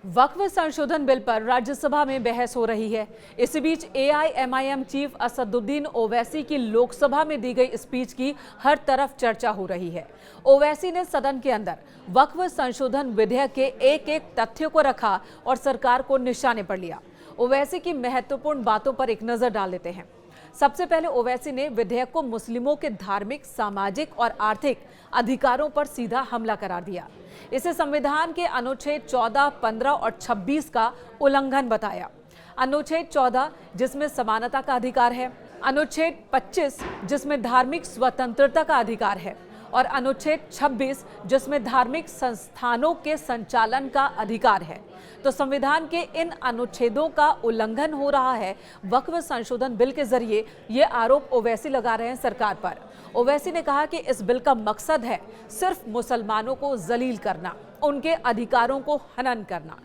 वक्फ संशोधन बिल पर राज्यसभा में बहस हो रही है। इसी बीच एआईएमआईएम चीफ असदुद्दीन ओवैसी की लोकसभा में दी गई स्पीच की हर तरफ चर्चा हो रही है। ओवैसी ने सदन के अंदर वक्फ संशोधन विधेयक के एक एक तथ्य को रखा और सरकार को निशाने पर लिया। ओवैसी की महत्वपूर्ण बातों पर एक नजर डाल लेते हैं। सबसे पहले ओवैसी ने विधेयक को मुस्लिमों के धार्मिक, सामाजिक और आर्थिक अधिकारों पर सीधा हमला करार दिया। इसे संविधान के अनुच्छेद 14, 15 और 26 का उल्लंघन बताया। अनुच्छेद 14 जिसमें समानता का अधिकार है, अनुच्छेद 25 जिसमें धार्मिक स्वतंत्रता का अधिकार है और अनुच्छेद 26 जिसमें धार्मिक संस्थानों के संचालन का अधिकार है। तो संविधान के इन अनुच्छेदों का उल्लंघन हो रहा है। वक्फ संशोधन बिल के जरिए ये आरोप ओवैसी लगा रहे हैं सरकार पर। ओवैसी ने कहा कि इस बिल का मकसद है सिर्फ मुसलमानों को जलील करना, उनके अधिकारों को हनन करना।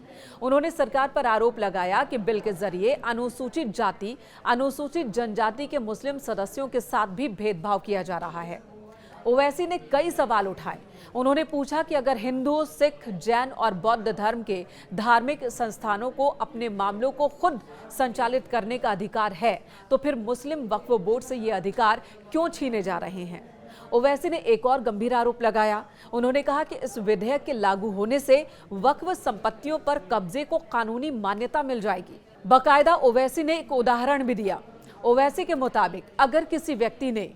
उन्होंने सरकार पर आरोप लगाया कि बिल के जरिए अनुसूचित जाति, अनुसूचित जनजाति के मुस्लिम सदस्यों के साथ भी भेदभाव किया जा रहा है। ओवैसी ने कई सवाल उठाए। उन्होंने पूछा कि अगर हिंदू, सिख, जैन और बौद्ध धर्म के धार्मिक संस्थानों को अपने मामलों को खुद संचालित करने का अधिकार है, तो फिर मुस्लिम वक्फ बोर्ड से ये अधिकार क्यों छीने जा रहे हैं। ओवैसी ने एक और गंभीर आरोप लगाया। उन्होंने कहा कि इस विधेयक के लागू होने से वक्फ संपत्तियों पर कब्जे को कानूनी मान्यता मिल जाएगी। बाकायदा ओवैसी ने एक उदाहरण भी दिया। ओवैसी के मुताबिक अगर किसी व्यक्ति ने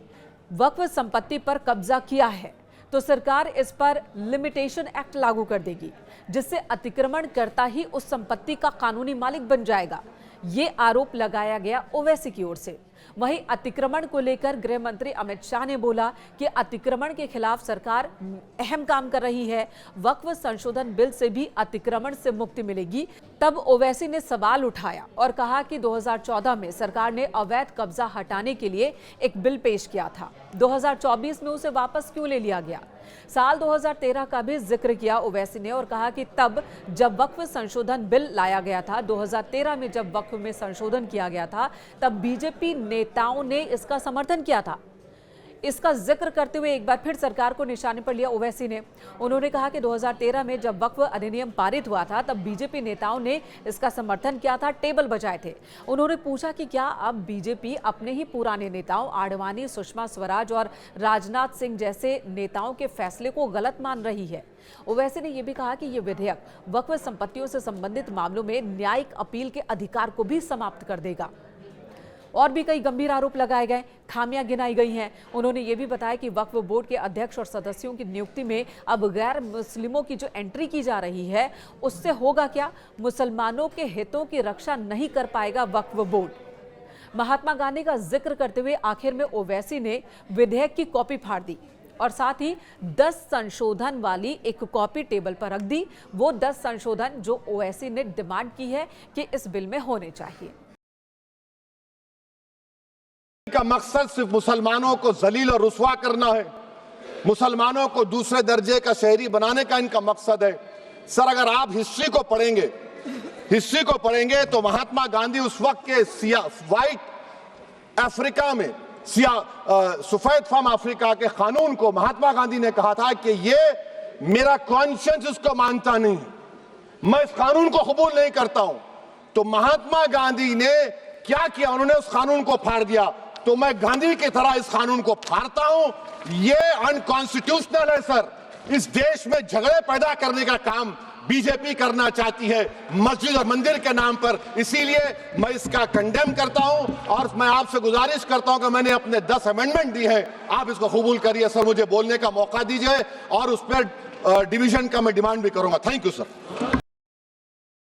वक्फ संपत्ति पर कब्जा किया है तो सरकार इस पर लिमिटेशन एक्ट लागू कर देगी, जिससे अतिक्रमण करता ही उस संपत्ति का कानूनी मालिक बन जाएगा। ये आरोप लगाया गया ओवैसी की ओर से। वहीं अतिक्रमण को लेकर गृह मंत्री अमित शाह ने बोला कि अतिक्रमण के खिलाफ सरकार अहम काम कर रही है। वक्फ संशोधन बिल से भी अतिक्रमण से मुक्ति मिलेगी। तब ओवैसी ने सवाल उठाया और कहा कि 2014 में सरकार ने अवैध कब्जा हटाने के लिए एक बिल पेश किया था। 2024 में उसे वापस क्यों ले लिया गया। साल 2013 का भी जिक्र किया ओवैसी ने और कहा कि तब जब वक्फ संशोधन बिल लाया गया था, 2013 में जब वक्फ में संशोधन किया गया था, तब बीजेपी नेताओं ने इसका समर्थन किया था। इसका जिक्र करते हुए एक बार फिर सरकार को निशाने पर लिया ओवैसी ने। उन्होंने कहा कि 2013 में जब वक्फ अधिनियम पारित हुआ था, तब बीजेपी नेताओं ने इसका समर्थन किया था, टेबल बजाए थे। उन्होंने पूछा कि क्या अब बीजेपी अपने ही पुराने नेताओं आडवाणी, सुषमा स्वराज और राजनाथ सिंह जैसे नेताओं के फैसले को गलत मान रही है। ओवैसी ने यह भी कहा कि यह विधेयक वक्फ संपत्तियों से संबंधित मामलों में न्यायिक अपील के अधिकार को भी समाप्त कर देगा। और भी कई गंभीर आरोप लगाए गए, खामियां गिनाई गई हैं। उन्होंने ये भी बताया कि वक्फ बोर्ड के अध्यक्ष और सदस्यों की नियुक्ति में अब गैर मुस्लिमों की जो एंट्री की जा रही है, उससे होगा क्या। मुसलमानों के हितों की रक्षा नहीं कर पाएगा वक्फ बोर्ड। महात्मा गांधी का जिक्र करते हुए आखिर में ओवैसी ने विधेयक की कॉपी फाड़ दी और साथ ही 10 संशोधन वाली एक कॉपी टेबल पर रख दी। वो 10 संशोधन जो ओवैसी ने डिमांड की है कि इस बिल में होने चाहिए। का मकसद सिर्फ मुसलमानों को जलील और रुस्वा करना है, मुसलमानों को दूसरे दर्जे का शहरी बनाने का इनका मकसद है। सर, अगर आप हिस्ट्री को पढ़ेंगे तो महात्मा गांधी उस वक्त के व्हाइट अफ्रीका में सफेद फम अफ्रीका के कानून को महात्मा गांधी ने कहा था कि ये मेरा कॉन्शियंस इसको मानता नहीं, मैं इस कानून को कबूल नहीं करता हूं। तो महात्मा गांधी ने क्या किया, उन्होंने उस कानून को फाड़ दिया। तो मैं गांधी की तरह इस कानून को फाड़ता हूं। ये अनकॉन्स्टिट्यूशनल है सर। इस देश में झगड़े पैदा करने का काम बीजेपी करना चाहती है मस्जिद और मंदिर के नाम पर। इसीलिए मैं इसका कंडेम करता हूं और मैं आपसे गुजारिश करता हूं कि मैंने अपने 10 अमेंडमेंट दी है, आप इसको कबूल करिए सर। मुझे बोलने का मौका दीजिए और उस पर डिवीजन का मैं डिमांड भी करूंगा। Thank you sir.